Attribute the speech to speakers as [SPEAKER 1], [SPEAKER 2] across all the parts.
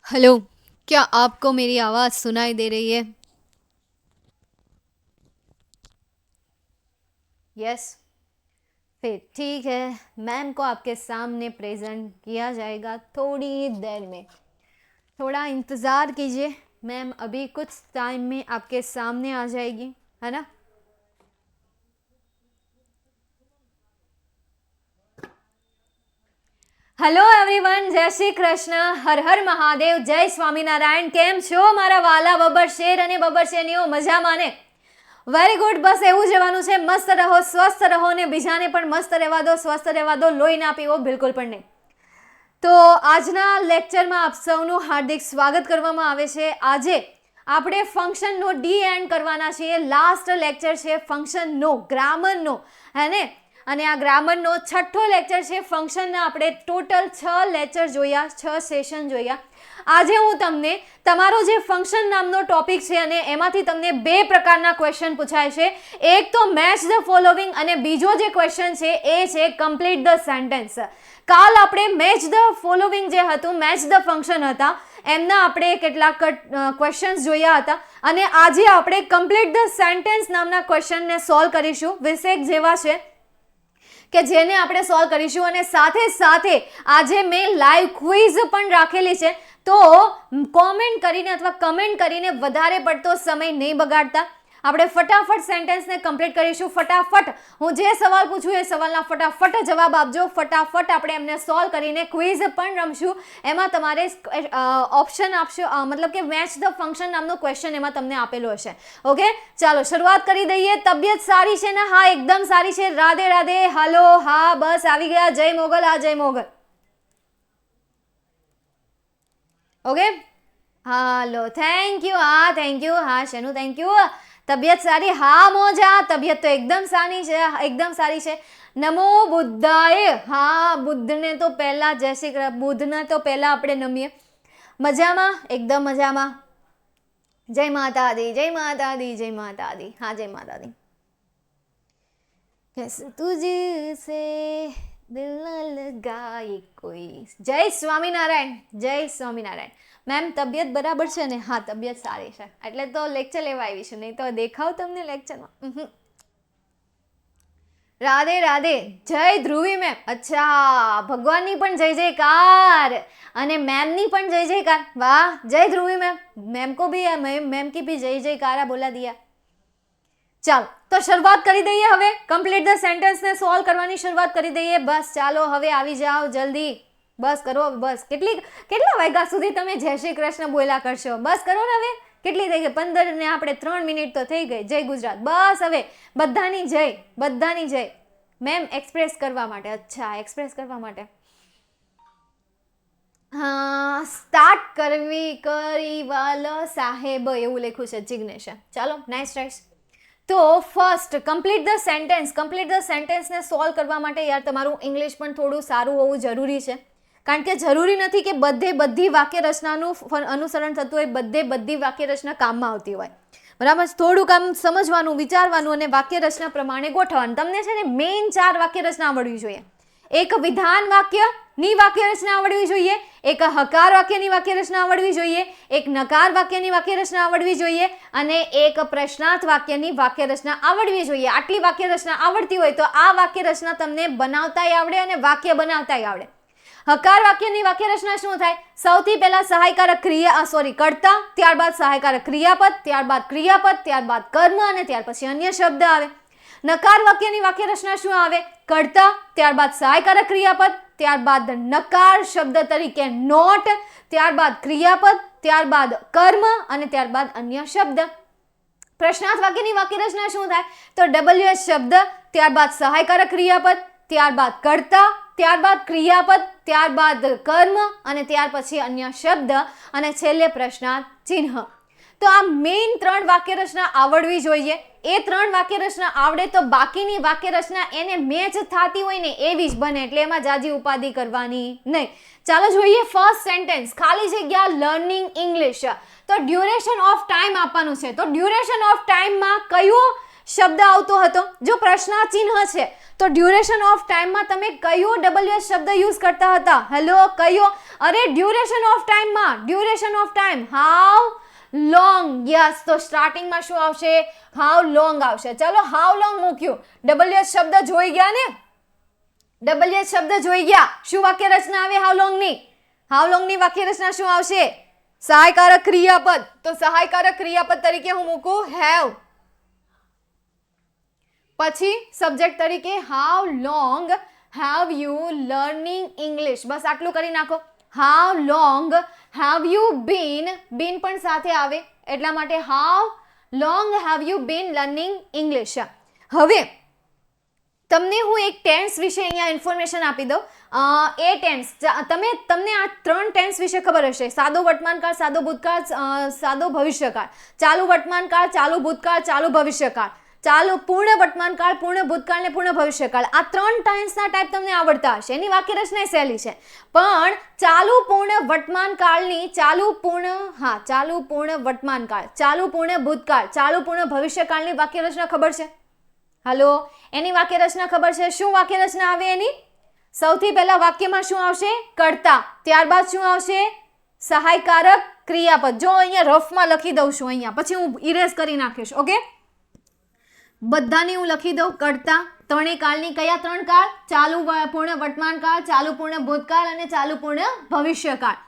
[SPEAKER 1] Hello. क्या आपको मेरी आवाज़ सुनाई दे रही है? यस। फिर ठीक है, मैम को आपके सामने प्रेजेंट किया जाएगा थोड़ी देर में। थोड़ा इंतज़ार कीजिए, मैम अभी कुछ टाइम में आपके सामने आ जाएगी, है ना। हेलो एवरीवन, जय श्री कृष्ण, हर हर મહાદેવ, જય સ્વામિનારાયણ। કેમ છો મારા વાલા બબર શેર અને બબર શેરનીઓ? મજામાં ને? વેરી ગુડ, બસ એવું જવાનું છે। મસ્ત રહો, સ્વસ્થ રહો ને બીજાને પણ મસ્ત રહેવા દો, સ્વસ્થ રહેવા દો, લોહી ના પીવો બિલકુલ પણ નહીં। તો આજના લેક્ચરમાં આપ સૌનું હાર્દિક સ્વાગત કરવામાં આવે છે। આજે આપણે ફંક્શનનો ડી એન્ડ કરવાના છીએ। લાસ્ટ લેક્ચર છે ફંક્શનનો, ગ્રામરનો, હે ને। અને આ ગ્રામરનો છઠ્ઠો લેક્ચર છે। ફંક્શનના આપણે ટોટલ 6 લેક્ચર જોયા, 6 સેશન જોયા। આજે હું તમને તમારો જે ફંક્શન નામનો ટોપિક છે અને એમાંથી તમને બે પ્રકારના ક્વેશ્ચન પૂછાય છે। એક તો મેચ ધ ફોલોવિંગ અને બીજો જે ક્વેશ્ચન છે એ છે કમ્પ્લીટ ધ સેન્ટેન્સ। કાલ આપણે મેચ ધ ફોલોવિંગ જે હતું, મેચ ધ ફંક્શન હતા, એમના આપણે કેટલાક ક્વેશ્ચન્સ જોયા હતા અને આજે આપણે કમ્પ્લીટ ધ સેન્ટેન્સ નામના ક્વેશ્ચનને સોલ્વ કરીશું। 20 જેવા છે કે જેને આપણે સોલ્વ કરીશું અને સાથે સાથે આજે મેં લાઈવ ક્વિઝ પણ રાખેલી છે। તો કોમેન્ટ કરીને અથવા કમેન્ટ કરીને વધારે પડતો સમય નહીં બગાડતા આપણે ફટાફટ સેન્ટેન્સને કમ્પ્લીટ કરીશું। ફટાફટ હું જે સવાલ પૂછું એ સવાલના ફટાફટ જવાબ આપજો। ફટાફટ આપણે એમને સોલ્વ કરીને ક્વિઝ પણ રમશું। એમાં તમારે ઓપ્શન આપશો, મતલબ કે મેચ ધ ફંક્શન નામનો ક્વેશ્ચન એમાં તમને આપેલો હશે। ઓકે, ચાલો શરૂઆત કરી દઈએ। તબિયત સારી છે ને? હા, એકદમ સારી છે। રાધે રાધે, હલો, હા બસ આવી ગયા। જય મોગલ, હા જય Mogal. Okay, hello, thank you, હા થેન્ક યુ, હા શેનું થેન્ક યુ। તબિયત સારી? હા મોજા, તબિયત તો એકદમ સારી છે, એકદમ સારી છે। નમો બુદ્ધાય, હા બુદ્ધને તો પહેલા જય શ્રી કૃષ્ણ, બુદ્ધને તો પહેલા આપણે નમીએ। મજામાં, એકદમ મજામાં। જય માતા દી, જય માતા દી, જય માતા દી, હા જય માતા દી। कैसे तुझसे दिल न लगाए कोई। જય સ્વામિનારાયણ, જય સ્વામિનારાયણ। મેમ તબિયત બરાબર છે ને? હા તબિયત સારી છે, એટલે તો લેક્ચર લેવા આવી છું, નહીં તો દેખાવ તમને લેક્ચરમાં। રાધે રાધે, જય ધ્રુવી મેમ। અચ્છા, ભગવાનની પણ જય જયકાર અને મેમની પણ જય જયકાર। વાહ, જય ધ્રુવી મેમ, મેમ को भी मैम की भी जय जयकारा बोला दिया। ચાલો તો શરૂઆત કરી દઈએ। હવે કમ્પ્લીટ ધ સેન્ટેન્સને સોલ્વ કરવાની શરૂઆત કરી દઈએ। બસ ચાલો હવે આવી જાઓ જલ્દી, બસ કરો બસ। કેટલા વાગ્યા સુધી તમે જય શ્રી કૃષ્ણ બોલ્યા કરશો? બસ કરો ને હવે। કેટલી થઈ ગઈ? 15 ને આપણે 3 મિનિટ તો થઈ ગઈ। જય ગુજરાત, બસ હવે બધાની જય, બધાની જય। મેમ એક્સપ્રેસ કરવા માટે, અચ્છા એક્સપ્રેસ કરવા માટે, હા સ્ટાર્ટ કરવી કરી વાલ સાહેબ એવું લખ્યું છે જિગ્નેશે। ચાલો નાઇસ ટ્રાઈસ। તો first complete the sentence, complete the સેન્ટેન્સને સોલ્વ કરવા માટે યાર તમારું ઇંગ્લિશ પણ થોડું સારું હોવું જરૂરી છે। કારણ કે જરૂરી નથી કે બધી વાક્ય રચનાનું અનુસરણ થતું હોય, બધી વાક્ય રચના કામમાં આવતી હોય, બરાબર। થોડુંક આમ સમજવાનું, વિચારવાનું અને વાક્ય રચના પ્રમાણે ગોઠવવાનું। તમને છે ને મેઇન 4 વાક્ય રચના આવડવી જોઈએ। એક વિધાન વાક્યની વાક્ય રચના આવડવી જોઈએ, એક હકાર વાક્યની વાક્ય રચના આવડવી જોઈએ, એક નકાર વાક્યની વાક્ય રચના આવડવી જોઈએ અને એક પ્રશ્નાર્થ વાક્યની વાક્ય રચના આવડવી જોઈએ। આટલી વાક્ય રચના આવડતી હોય તો આ વાક્ય રચના તમને બનાવતાય આવડે અને વાક્ય બનાવતાય આવડે। હકાર વાક્યની વાક્ય રચના શું થાય? સૌથી પહેલા સહાયકારક કર્તા, ત્યારબાદ સહાયકારક ક્રિયાપદ, ત્યારબાદ ક્રિયાપદ, ત્યારબાદ કર્મ અને ત્યાર પછી અન્ય શબ્દ આવે। નકાર વાક્યની વાક્ય રચના શું આવે? કર્તા, ત્યારબાદ સહાયકારક ક્રિયાપદ, ત્યારબાદ નકાર શબ્દ તરીકે નોટ, ત્યારબાદ ક્રિયાપદ, ત્યારબાદ કર્મ અને ત્યારબાદ અન્ય શબ્દ। પ્રશ્નાર્થ વાક્યની વાક્ય રચના શું થાય? તો WH શબ્દ, ત્યારબાદ સહાયકારક ક્રિયાપદ, ત્યારબાદ કર્તા, ત્યારબાદ ક્રિયાપદ, ત્યારબાદ કર્મ અને ત્યાર પછી અન્ય શબ્દ અને છેલ્લે પ્રશ્નાર્થ ચિહ્ન। તો આ મેઇન 3 વાક્ય રચના આવડવી જોઈએ। એ 3 વાક્ય રચના આવડે તો બાકીની વાક્ય રચના એને મેચ થતી હોય ને એવી જ બને, એટલે એમાં જાજી ઉપાધિ કરવાની નહીં। ચાલો જોઈએ ફર્સ્ટ સેન્ટેન્સ, ખાલી જગ્યા લર્નિંગ ઇંગ્લિશ। તો ડ્યુરેશન ઓફ ટાઈમ આપવાનું છે। તો ડ્યુરેશન ઓફ ટાઈમમાં કયો શબ્દ આવતો હતો? જો પ્રશ્નાર્થ ચિહ્ન છે તો ડ્યુરેશન ઓફ ટાઈમમાં તમે કયો WH શબ્દ યુઝ કરતા હતા? હેલો, કયો? અરે ડ્યુરેશન ઓફ ટાઈમમાં, duration of time, how long. Yes, તો સ્ટાર્ટિંગમાં શું આવશે? હાઉ લોંગ આવશે. ચલો, હાઉ લોંગ મૂક્યું, WH શબ્દ જોઈ ગયા ને? WH શબ્દ જોઈ ગયા. શું વાક્ય રચના આવે હાઉ લોંગની? હાઉ લોંગની વાક્ય રચના શું આવશે? સહાયકારક ક્રિયાપદ. તો સહાયકારક ક્રિયાપદ તરીકે હું મૂકું હેવ. પછી સબ્જેક્ટ તરીકે how long have you learning English. બસ આટલું કરી નાખો. How long have you been, been પણ સાથે આવે એટલા માટે how long have you been learning English. હવે તમને હું એક ટેન્સ વિશે અહીંયા ઇન્ફોર્મેશન આપી દઉં. એ ટેન્સ તમને આ 3 ટેન્સ વિશે ખબર હશે. સાદો વર્તમાનકાળ, સાદો ભૂતકાળ, સાદો ભવિષ્યકાળ. ચાલુ વર્તમાનકાળ, ચાલુ ભૂતકાળ, ચાલુ ભવિષ્યકાળ. ચાલુ પૂર્ણ વર્તમાનકાળ, પૂર્ણ ભૂતકાળ ને પૂર્ણ ભવિષ્યકાળ. આ 3 ટેન્સના ટાઈપ તમને આવડતા હશે. એની વાક્ય રચના સહેલી છે. પણ ચાલુ પૂર્ણ વર્તમાનકાળની, ચાલુ પૂર્ણ વર્તમાનકાળ, ચાલુ પૂર્ણ ભૂતકાળ, ચાલુ પૂર્ણ ભવિષ્યકાળની વાક્ય રચના ખબર છે? હાલો, એની વાક્ય રચના ખબર છે? શું વાક્ય રચના આવે એની? સૌથી પહેલા વાક્યમાં શું આવશે? કર્તા. ત્યારબાદ શું આવશે? સહાયકારક ક્રિયાપદ. જો અહીંયા રફમાં લખી દઉં છું, અહીંયા પછી હું ઇરેઝ કરી નાખીશ. ઓકે, બધાની હું લખી દઉં. કર્તા, ત્રણેય કાળની કયા 3 કાળ? ચાલુ પૂર્ણ વર્તમાનકાળ, ચાલુ પૂર્ણ ભૂતકાળ અને ચાલુ પૂર્ણ ભવિષ્યકાળ.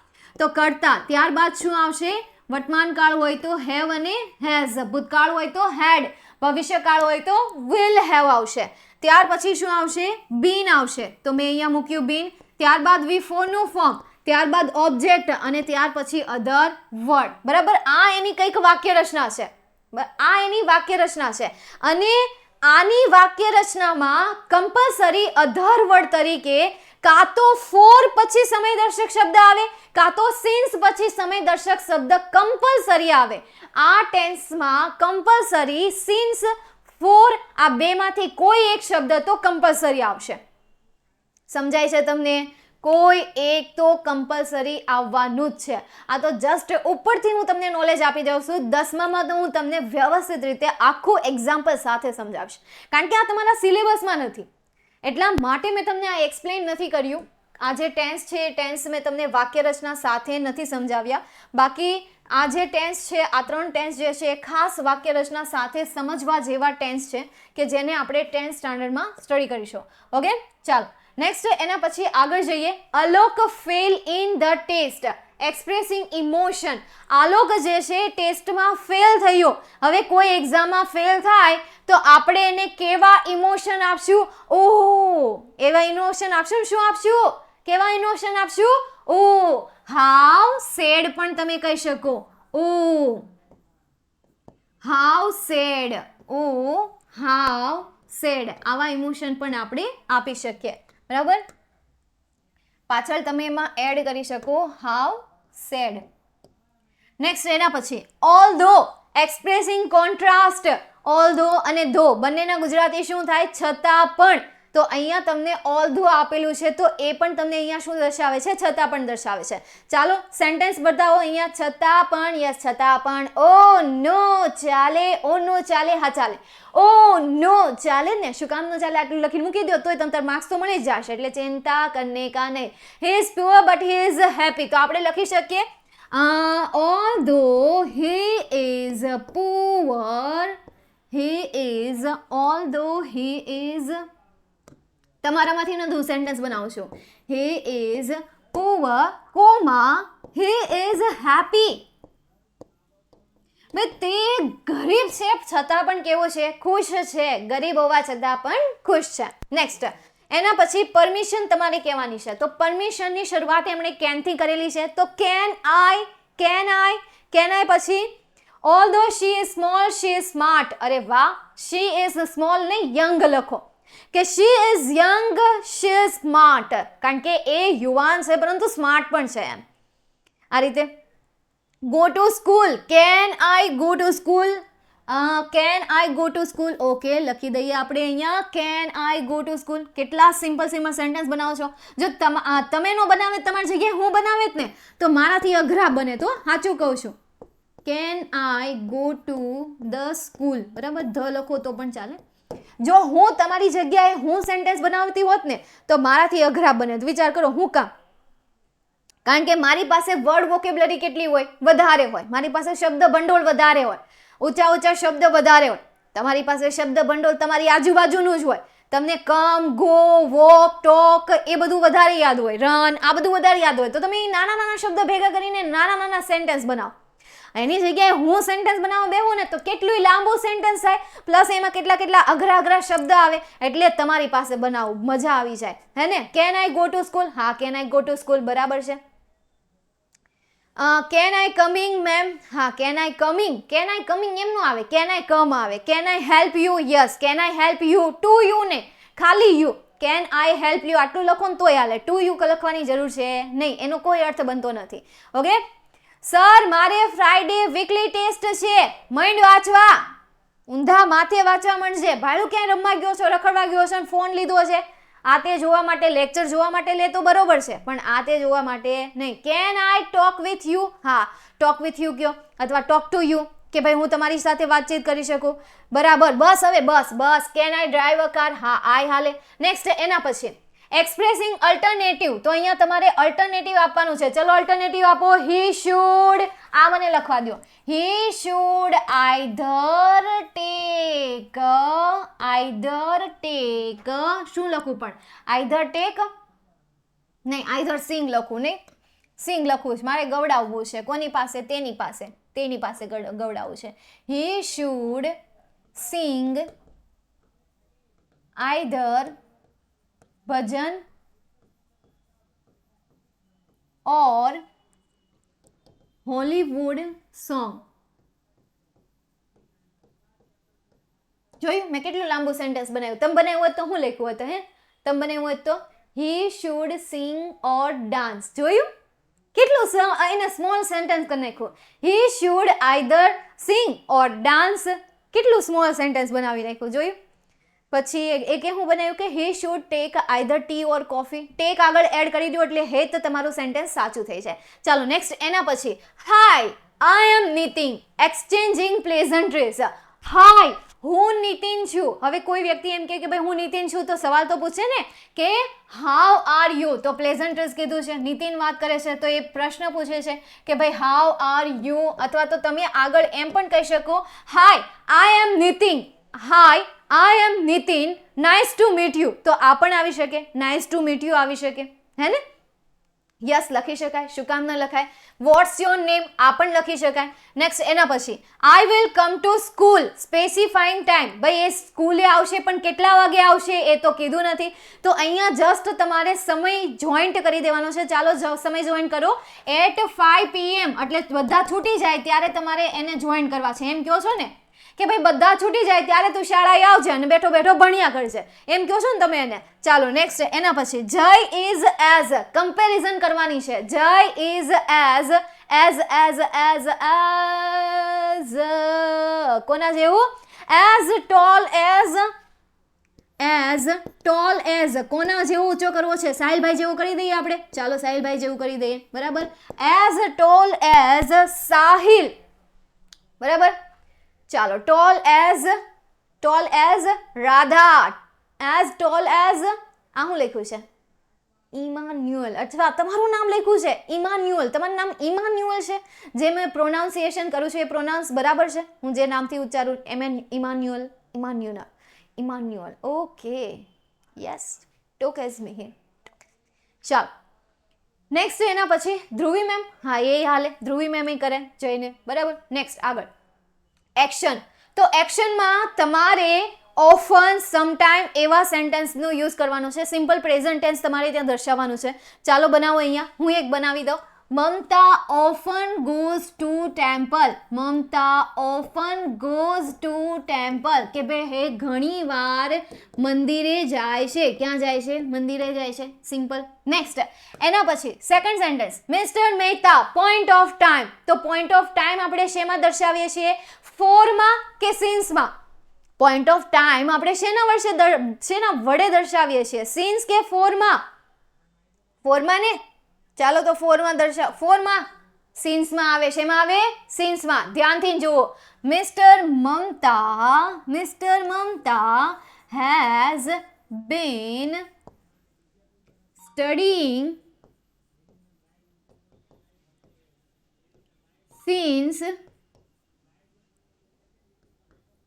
[SPEAKER 1] તો કર્તા, ત્યારબાદ શું આવશે? વર્તમાનકાળ હોય તો હેવ અને હેઝ, ભૂતકાળ હોય તો હેડ, ભવિષ્યકાળ હોય તો વિલ હેવ આવશે. ત્યાર પછી શું આવશે? બીન આવશે. તો મેં અહીંયા મૂક્યું બીન. ત્યારબાદ V4 નું ફોર્મ, ત્યારબાદ ઓબ્જેક્ટ અને ત્યાર પછી અધર વર્ડ. બરાબર, આ એની કંઈક વાક્ય રચના છે. આ એની વાક્ય રચના છે. અને આની વાક્ય રચનામાં કમ્પલસરી અધર વર્ડ તરીકે કાં તો ફોર પછી સમયદર્શક શબ્દ આવે, કાં તો સિન્સ પછી સમયદર્શક શબ્દ કમ્પલસરી આવે. આ ટેન્સમાં કમ્પલસરી સિન્સ ફોર આ બેમાંથી કોઈ એક શબ્દ તો કમ્પલસરી આવશે. સમજાય છે તમને? કોઈ એક તો કમ્પલસરી આવવાનું જ છે. આ તો જસ્ટ ઉપરથી હું તમને નોલેજ આપી દઉં છું. 10મામાં તો હું તમને વ્યવસ્થિત રીતે આખું એક્ઝામ્પલ સાથે સમજાવીશ, કારણ કે આ તમારા સિલેબસમાં નથી. એટલા માટે મેં તમને આ એક્સપ્લેન નથી કર્યું. આ જે ટેન્સ છે એ ટેન્સ મેં તમને વાક્ય રચના સાથે નથી સમજાવ્યા. બાકી આ જે ટેન્સ છે, આ 3 ટેન્સ જે છે એ ખાસ વાક્ય રચના સાથે સમજવા જેવા ટેન્સ છે કે જેને આપણે 10th સ્ટાન્ડર્ડમાં સ્ટડી કરીશું. ઓકે, ચાલો નેક્સ્ટ એના પછી આગળ જઈએ. Alok fail in the test expressing emotion. Alok જે છે ટેસ્ટમાં ફેલ થયો. હવે કોઈ એક્ઝામમાં ફેલ થાય તો આપણે એને કેવા ઇમોશન આપશું? ઓહ, એવા ઇમોશન આપશું. શું આપશું? કેવા ઇમોશન આપશું? ઓહ, હાઉ સેડ પણ તમે કહી શકો. Oh, how sad. Oh, how sad. આવા ઇમોશન પણ આપણે આપી શકીએ. બરાબર, પાછળ તમે એમાં એડ કરી શકો હાઉ સેડ. નેક્સ્ટ એના પછી ઓલ્ધો એક્સપ્રેસિંગ કોન્ટ્રાસ્ટ. ઓલ્ધો અને ધો બંનેના ગુજરાતી શું થાય? છતાં પણ. તો અહીંયા તમને ઓલ્ધો આપેલું છે તો એ પણ તમને અહીંયા શું દર્શાવે છે? છતાં પણ દર્શાવે છે. ચાલો સેન્ટેન્સ બતાવો અહીંયા. છતાં પણ, યસ છતાં પણ. ઓ નો ચાલે, ઓ નો ચાલે, હા ચાલે. ઓ નો ચાલે ને, શું કામ નો ચાલે? આટલું લખીને મૂકી દો તોય તમને માર્ક્સ તો મળી જ જશે. એટલે ચિંતા કરને કા નહીં. He is poor but he is happy. તો આપણે લખી શકીએ although he is poor, although he is, તમારામાંથી નધું સેન્ટેન્સ બનાવું છું. he is poor, he is happy. તે ગરીબ છે છતાં પણ કેવો છે? ખુશ છે. ગરીબ હોવા છતાં પણ ખુશ છે. નેક્સ્ટ એના પછી પરમિશન તમારે કહેવાની છે. તો પરમિશનની શરૂઆત એમણે કેનથી કરેલી છે. તો કેન આઈ પછી although she is small, she is smart. અરે વાહ, she is small ને યંગ લખો કે she is young, she is smart. કારણ કે એ યુવાન છે પરંતુ સ્માર્ટ પણ છે એમ. આ રીતે go to school. can I go to school? can I go to school? Okay, લખી દઈએ આપણે અહીંયા can I go to school. કેટલા સિમ્પલ સેન્ટેન્સ બનાવો છો. જો તમે નો બનાવે તમારી જગ્યાએ હું બનાવે જ ને તો મારાથી અઘરા બને. તો સાચું કહું છું. can I go to the school. બરાબર, ધ લખો તો પણ ચાલે. જો હું તમારી જગ્યાએ હું સેન્ટેન્સ બનાવતી હોત ને તો મારાથી અઘરા બને. વિચાર કરો હું કામ, કારણ કે મારી પાસે વર્ડ વોકેબ્યુલરી કેટલી હોય, વધારે હોય. મારી પાસે શબ્દ ભંડોળ વધારે હોય, ઊંચા ઊંચા શબ્દ વધારે હોય. તમારી પાસે શબ્દ ભંડોળ તમારી આજુબાજુનું જ હોય. તમને કમ, ગો, વોક, ટોક એ બધું વધારે યાદ હોય, રન આ બધું વધારે યાદ હોય, તો તમે નાના નાના શબ્દ ભેગા કરીને નાના નાના સેન્ટેન્સ બનાવો. એની જગ્યાએ હું સેન્ટેન્સ બનાવવા બેહું ને તો કેટલું લાંબુ સેન્ટેન્સ થાય, પ્લસ એમાં કેટલા અઘરા અઘરા શબ્દ આવે. એટલે તમારી પાસે બનાવવું, મજા આવી જાય, હે ને. Can I go to school? હા, can I go to school બરાબર છે. Can I coming ma'am? હા, can I coming. Can I coming એમનું આવે, કેન આઈ કમ આવે. Can I help you? Yes, can I help you. To you ને ખાલી you. Can I help you આટલું લખો ને તોય હાલે, ટુ યુ લખવાની જરૂર છે નહીં, એનો કોઈ અર્થ બનતો નથી. ઓકે સર, મારે ફ્રાઈડે વીકલી ટેસ્ટ છે, માંડ વાંચવા. ઊંધા માથે વાંચવા માંડજે. ભાડું ક્યાંય રમવા ગયો છો, રખડવા ગયો છો, ફોન લીધો છે આ તે જોવા માટે, લેક્ચર જોવા માટે લે તો બરોબર છે, પણ આ તે જોવા માટે નહીં. Can I talk with you? હા, ટોક વિથ યુ કયો, અથવા ટોક ટુ યુ, કે ભાઈ હું તમારી સાથે વાતચીત કરી શકું. બરાબર. બસ, હવે બસ. Can I drive a car? હા, આઈ હાલે. નેક્સ્ટ એના પછી એક્સપ્રેસિંગ અલ્ટરનેટિવ. તો અહીંયા તમારે અલ્ટરનેટિવ આપવાનું છે. ચલો અલ્ટરનેટિવ આપો. હી શુડ, આ મને લખવા દો. હી શુડ આઈધર ટેક, શું લખું પણ? આઈધર ટેક નહીં, આઈધર સિંગ લખું નહીં, સિંગ લખવું છે મારે, ગવડાવવું છે. કોની પાસે? તેની પાસે ગવડાવવું છે. He should sing either bhajan or Hollywood song. જોયું મેં કેટલું લાંબુ સેન્ટેન્સ બનાવ્યું. તમે બનાવ્યું હોત તો હું લખ્યું હોત? તમે બનાવ્યું હોત તો હી શુડ સિંગ ઓર ડાન્સ. જોયું કેટલું એને સ્મોલ સેન્ટેન્સ કરી નાખ્યું. He should either sing or dance. કેટલું સ્મોલ સેન્ટેન્સ બનાવી નાખ્યું. જોયું. પછી એક હું બનાવ્યું કે he should take either tea or coffee. Take આગળ એડ કરી દો એટલે હે તો તમારું સેન્ટેન્સ સાચું થઈ જાય. ચાલો નેક્સ્ટ એના પછી હાય, આઈ એમ નીતિન, એક્સચેન્જિંગ પ્લેઝન્ટ્રીઝ. હાય, હું નીતિન છું. હવે કોઈ વ્યક્તિ એમ કે ભાઈ હું નીતિન છું તો સવાલ તો પૂછે ને કે હાઉ આર યુ, તો પ્લેઝન્ટ્રીઝ કીધું છે. નીતિન વાત કરે છે તો એ પ્રશ્ન પૂછે છે કે ભાઈ હાઉ આર યુ, અથવા તો તમે આગળ એમ પણ કહી શકો hi I am Nitin, hi I am Nitin, nice to meet you. તો આ પણ આવી શકે, નાઇસ ટુ મીટ યુ આવી શકે, હે ને. યસ લખી શકાય, શું કામ ન લખાય. વોટ્સ યોર નેમ, આ પણ લખી શકાય. નેક્સ્ટ એના પછી I will come to school, specifying time. ભાઈ એ સ્કૂલે આવશે પણ કેટલા વાગે આવશે એ તો કીધું નથી, તો અહીંયા જસ્ટ તમારે સમય જોઈન્ટ કરી દેવાનો છે. ચાલો સમય જોઈન્ટ કરો. એટ 5 PM, એટલે બધા છૂટી જાય ત્યારે તમારે એને જોઈન્ટ કરવા છે. એમ કહો છો ને કે ભાઈ બધા છૂટી જાય ત્યારે તું શાળાએ આવજે અને બેઠો બેઠો ભણ્યા કરજે, એમ કહો છો ને તમે એને. ચાલો નેક્સ્ટ એના પછી જય ઇઝ એઝ, કમ્પેરિઝન કરવાની છે. જય ઇઝ એઝ કોના જેવું? એઝ ટોલ એઝ કોના જેવું ઊંચો કરવો છે? સાહિલભાઈ જેવું કરી દઈએ આપણે. ચાલો સાહિલભાઈ જેવું કરી દઈએ. બરાબર. As toll as Sahil. બરાબર. ચાલો toll as Radha, as toll as આ શું લખ્યું છે? ઇમાન્યુઅલ. અથવા તમારું નામ લખ્યું છે ઇમાન્યુઅલ, તમારું નામ ઇમાન્યુઅલ છે. જે મેં પ્રોનાઉન્સિએશન કરું છું એ પ્રોનાઉન્સ બરાબર છે, હું જે નામથી ઉચ્ચારું ઇમાન્યુઅલ. ઓકે યસ, ટોક એઝ મી. ચાલો નેક્સ્ટ એના પછી ધ્રુવી મેમ. હા એ હાલે, ધ્રુવી મેમ એ કરે જઈને. બરાબર. નેક્સ્ટ આગળ એક્શન. તો એક્શનમાં તમારે ઓફન, સમટાઈમ એવા સેન્ટેન્સનો યુઝ કરવાનો છે. સિમ્પલ પ્રેઝન્ટ ટેન્સ તમારે ત્યાં દર્શાવવાનું છે. ચાલો બનાવો. અહીંયા હું એક બનાવી દઉં. Mamta often goes to temple. Mamta often goes to temple, કે ભાઈ હે ઘણી વાર મંદિરે જાય છે. ક્યાં જાય છે? મંદિરે જાય છે. સિમ્પલ. નેક્સ્ટ એના પછી second sentence mister Mehta point of time. તો પોઈન્ટ ઓફ ટાઈમ આપણે શેમાં દર્શાવીએ છીએ? ફોરમાં કે સિન્સમાં? પોઈન્ટ ઓફ ટાઈમ આપણે શેના વડે દર્શાવીએ છીએ? સિન્સ કે ફોરમાં? ફોરમાં ને. ચાલો તો ફોરમાં સિન્સમાં આવે. શેમાં આવે? સિન્સમાં. ધ્યાનથી જુઓ. Mister Mamata has been studying since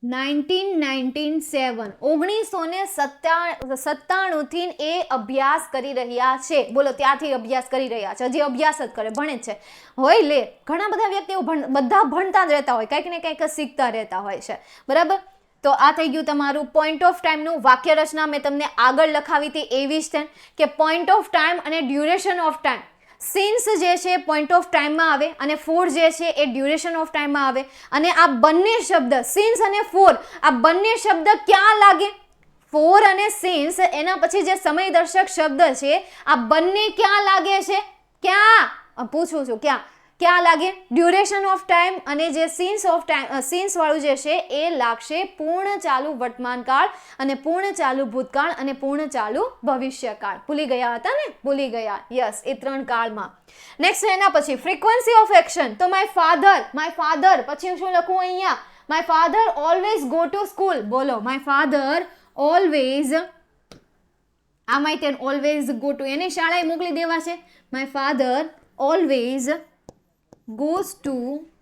[SPEAKER 1] 1997 1997 થી એ અભ્યાસ કરી રહ્યા છે. બોલો, ત્યાંથી અભ્યાસ કરી રહ્યા છે, હજી અભ્યાસ જ કરે, ભણે છે. હોય લે, ઘણા બધા વ્યક્તિઓ બધા ભણતા જ રહેતા હોય, કંઈક ને કંઈક શીખતા રહેતા હોય છે. બરાબર. તો આ થઈ ગયું તમારું પોઈન્ટ ઓફ ટાઈમનું વાક્ય રચના. મેં તમને આગળ લખાવી હતી એવી જ છે કે પોઈન્ટ ઓફ ટાઈમ અને ડ્યુરેશન ઓફ ટાઈમ. સિન્સ જે છે પોઈન્ટ ઓફ ટાઈમમાં આવે અને ફોર જે છે એ ડ્યુરેશન ઓફ ટાઈમમાં આવે. અને આ બંને શબ્દ સિન્સ અને ફોર, આ બંને શબ્દ ક્યાં લાગે? ફોર અને સિન્સ, એના પછી જે સમયદર્શક શબ્દ છે આ બંને ક્યાં લાગે છે? ક્યાં પૂછું છું, ક્યાં લાગે? Duration of time. અને જે સિન્સ ઓફ ટાઈમ, સિન્સ વાળું જે છે એ લાગશે પૂર્ણ ચાલુ વર્તમાનકાળ અને પૂર્ણ ચાલુ ભૂતકાળ અને પૂર્ણ ચાલુ ભવિષ્યકાળ. ભૂલી ગયા હતા ને? ભૂલી ગયા. યસ, એ 3 કાળમાં. નેક્સ્ટ એના પછી ફ્રીક્વન્સી ઓફ એક્શન. તો માય ફાધર પછી શું લખું અહીંયા? My father always go to school. બોલો, માય ફાધર ઓલવેઝ, આમાં તે ઓલવેઝ ગો ટુ, એને શાળાએ મોકલી દેવા છે. My father always goes to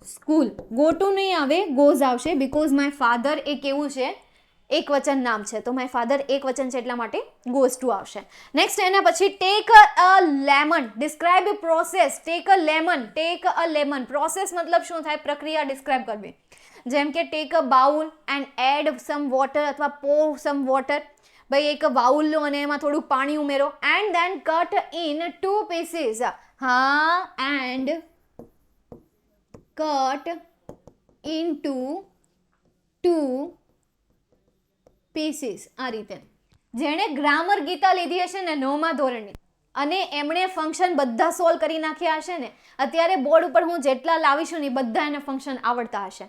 [SPEAKER 1] school. go to નહીં આવે, goes આવશે, because my father એ કેવું છે? એક વચન નામ છે, તો માય ફાધર એક વચન છે એટલા માટે goes to આવશે. નેક્સ્ટ એના પછી take a lemon. Describe process. Take a lemon. Process મતલબ શું થાય? પ્રક્રિયા ડિસ્ક્રાઇબ કરવી. જેમ કે take a bowl and add some water અથવા pour સમ વોટર. ભાઈ એક બાઉલ લો અને એમાં થોડું પાણી ઉમેરો. And then cut in 2 pieces. હા, એન્ડ cut into 2 pieces. આ રીતે જેણે ગ્રામર ગીતા લીધી હશે ને 9મા ધોરણની, અને એમણે ફંક્શન બધા સોલ્વ કરી નાખ્યા હશે ને, અત્યારે બોર્ડ ઉપર હું જેટલા લાવીશું ને બધા એને ફંક્શન આવડતા હશે.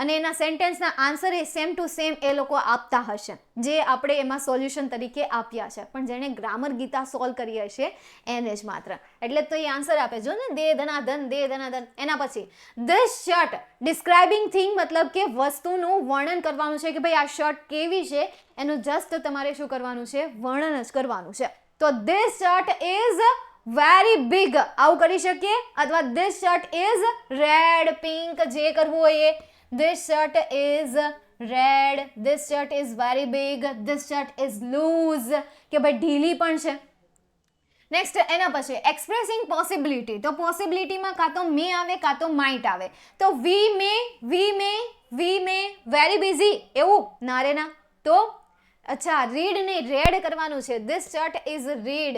[SPEAKER 1] અને એના સેન્ટેન્સના આન્સર એ સેમ ટુ સેમ એ લોકો આપતા હશે, જે આપણે એમાં સોલ્યુશન તરીકે આપ્યા છે. પણ જેણે ગ્રામર ગીતા સોલ્વ કરી હશે એને જ માત્ર, એટલે તો એ આન્સર આપે. જો ને, દે ધનાધન. એના પછી ધીસ શર્ટ. ડિસ્ક્રાઇબિંગ થિંગ મતલબ કે વસ્તુનું વર્ણન કરવાનું છે કે ભાઈ આ શર્ટ કેવી છે, એનું જસ્ટ તમારે શું કરવાનું છે? વર્ણન જ કરવાનું છે. તો this shirt is very big, આવું કરી શકીએ. અથવા this shirt is red, pink, જે કરવું હોય એ. This shirt is red. This shirt is very big. This shirt is loose. કે ભાઈ ઢીલી પણ છે. નેક્સ્ટ એના પછી એક્સપ્રેસિંગ પોસિબિલિટી. તો પોસિબિલિટીમાં કાં તો મે આવે કાં તો માઇટ આવે. તો વી મે, વેરી બિઝી, એવું ના રે ના. તો અચ્છા, રીડ નહીં, રેડ કરવાનું છે. This shirt is read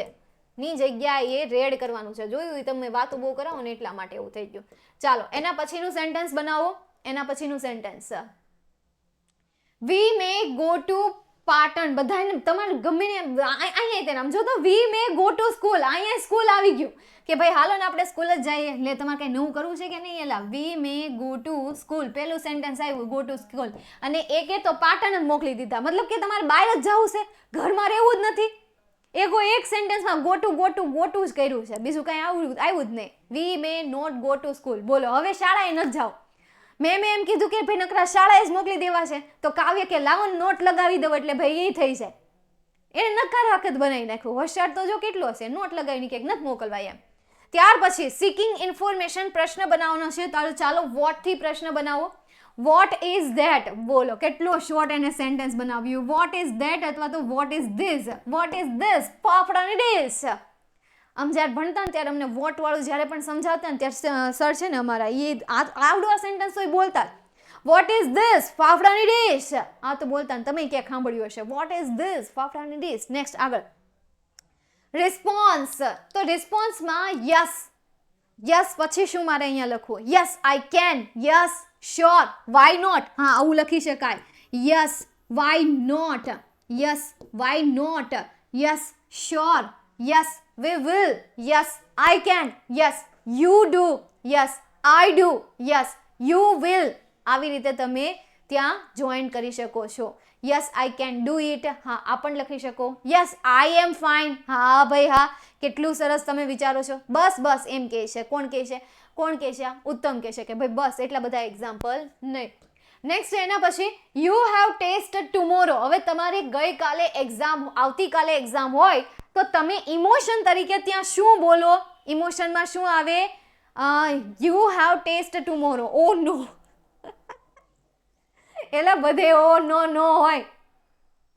[SPEAKER 1] ની જગ્યાએ રેડ કરવાનું છે. જોયું, તમે વાતો બહુ કરાવો ને એટલા માટે એવું થઈ ગયું. ચાલો એના પછીનું સેન્ટેન્સ બનાવો. એના પછીનું sentence, we may go to Patan. બધાને તમારે ગમે ને અહીંયા તે નામ જો, તો we may go to school. અહીંયા સ્કૂલ આવી ગયું કે ભાઈ હાલો ને આપણે સ્કૂલ જ જઈએ. એટલે તમારે કંઈ નવું કરવું છે કે નહીં? એલા વી મે ગો ટુ સ્કૂલ, પહેલું સેન્ટેન્સ આવ્યું ગો ટુ સ્કૂલ. અને એકે તો પાટણ જ મોકલી દીધા, મતલબ કે તમારે બહાર જ જવું છે, ઘરમાં રહેવું જ નથી. એક સેન્ટેન્સમાં ગો ટુ જ કર્યું છે, બીજું કંઈ આવ્યું જ નહીં. We may not go to school. બોલો, હવે શાળાએ ન જાઓ. મેં એમ કીધું કે ભાઈ નકરા શાળાએ જ મોકલી દેવા છે, તો કાવ્ય કે લાવો નોટ લગાવી દો એટલે ભાઈ એ થઈ જાય. એને નકાર વખત બનાવી નાખ્યું. હોશિયાર તો જો કેટલો હશે, નોટ લગાવીને કે નથી મોકલવા એમ. ત્યાર પછી સિકિંગ ઇન્ફોર્મેશન. પ્રશ્ન બનાવવાનો છે. ચાલો વોટ થી પ્રશ્ન બનાવો. What is that. બોલો, કેટલો શોર્ટ એને સેન્ટેન્સ બનાવ્યું. વોટ ઇઝ ધેટ અથવા તો what is this. What is this? ફાફડાની ડીશ. આમ જ્યારે ભણતા ને ત્યારે અમને વોટ વાળું જ્યારે પણ સમજાવતા ને ત્યારે સર છે ને અમારા એ આવડું આ સેન્ટેન્સ તો બોલતા. What is this? ફાફડાની ડીશ. આ તો બોલતા ને તમે ક્યાંક સાંભળ્યું હશે. What is this? ફાફડાની ડીશ. નેક્સ્ટ આગળ રિસ્પોન્સ. તો રિસ્પોન્સમાં યસ પછી શું મારે અહીંયા લખવું? Yes I can, yes sure, why not. હા, આવું લખી શકાય. Yes why not, yes why not, yes sure, yes we will, yes I can, yes you do, yes I do, yes you will. આવી રીતે તમે ત્યાં જોઈન કરી શકો છો. Yes I can do it. હા, આ પણ લખી શકો. Yes I am fine. હા ભાઈ હા, કેટલું સરસ તમે વિચારો છો. બસ એમ કહે છે. કોણ કહે છે? ઉત્તમ કહે છે કે ભાઈ બસ. એટલા બધા એક્ઝામ્પલ નહીં. નેક્સ્ટ એના પછી યુ હેવ ટેસ્ટ ટુમોરો. હવે તમારી ગઈકાલે એક્ઝામ, આવતીકાલે એક્ઝામ હોય તો તમે ઇમોશન તરીકે ત્યાં શું બોલો? ઇમોશનમાં શું આવે? You have test tomorrow. Oh no, એટલે બધે ઓ નો નો હોય.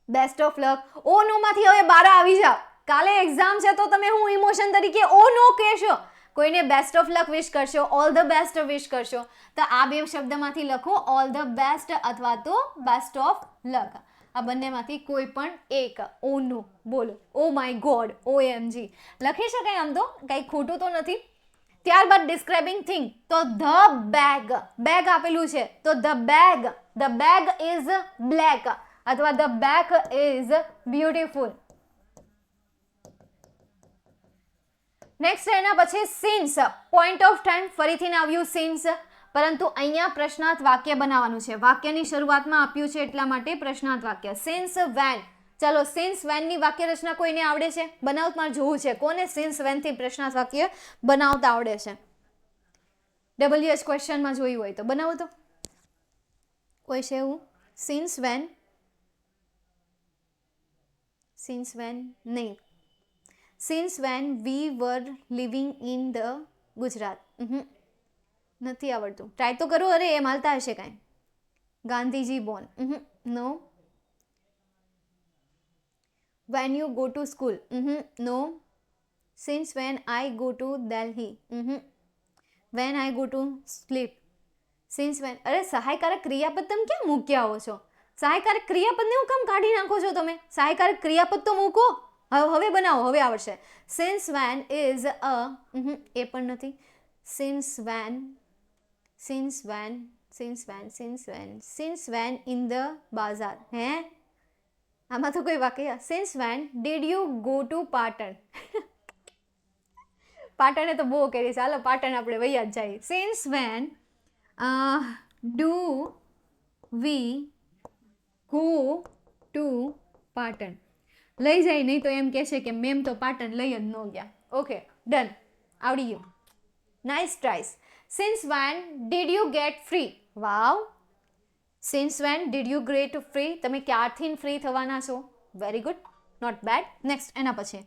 [SPEAKER 1] Best of luck. ઓ નો માંથી હવે બહાર આવી જાઓ. કાલે એક્ઝામ છે તો તમે હું ઇમોશન તરીકે ઓ નો કહેશો? કોઈને બેસ્ટ ઓફ લક વિશ કરશો, ઓલ ધ બેસ્ટ વિશ કરશો, તો આ બે શબ્દમાંથી લખો ઓલ ધ બેસ્ટ અથવા તો બેસ્ટ ઓફ લક. આ બંનેમાંથી કોઈ પણ એક. ઓ નો બોલો, ઓ માય ગોડ, OMG લખી શકાય, આમ તો કંઈ ખોટું તો નથી. ત્યારબાદ ડિસ્ક્રાઇબિંગ થિંગ, તો ધ બેગ, બેગ આપેલું છે તો ધ બેગ ઇઝ બ્લેક અથવા the bag is beautiful. Next એના પછી સિન્સ, પોઈન્ટ ઓફ ટાઈમ, ફરીથી આવ્યું સિન્સ, પરંતુ અહીંયા પ્રશ્નાર્થ વાક્ય બનાવવાનું છે. વાક્યની શરૂઆતમાં આપ્યું છે એટલા માટે પ્રશ્નાર્થ વાક્ય. Since when. ચલો, સિન્સ વેનની વાક્ય રચના કોઈને આવડે છે? બનાવત મારે જોવું છે કોને સિન્સ વેનથી પ્રશ્નાર્થ વાક્ય બનાવતા આવડે છે. WH ક્વેશ્ચનમાં જોયું હોય તો બનાવો તો. કોઈ છે એવું? સિન્સ વેન નહીં. Since when we were living in the Gujarat. નથી આવડતું. ટ્રાય તો કરો. અરે એમ હાલતા હશે કાંઈ. Gandhiji born. No. When you go to school. No. Since when I go to Delhi. When I go to sleep. Since when. અરે સહાયકારક ક્રિયાપદ તમે ક્યાં મૂક્યા આવો છો? સહાયકારક ક્રિયાપદને હું કામ કાઢી નાખો છો તમે? સહાયકારક ક્રિયાપદ તો મૂકો. હવે બનાવો, હવે આવડશે. સિન્સ વેન ઇઝ અ, એ પણ નથી. Since when in the bazaar. હે, આમાં તો કોઈ વાક્ય. Since when did you go to Patan. પાટણે તો બહુ કરી. ચાલો પાટણ આપણે વૈયા જ જાય. Since when do we go to Patan. લઈ જાય નહીં તો એમ કહેશે કે મેમ તો પાટણ લઈ જ ન ગયા. ઓકે, ડન, આવડી ગયું. Nice tries. Since when did you get free. Wow. Since when did you get free. તમે ક્યારથી ફ્રી થવાના છો? Very good, not bad. Next એના પછી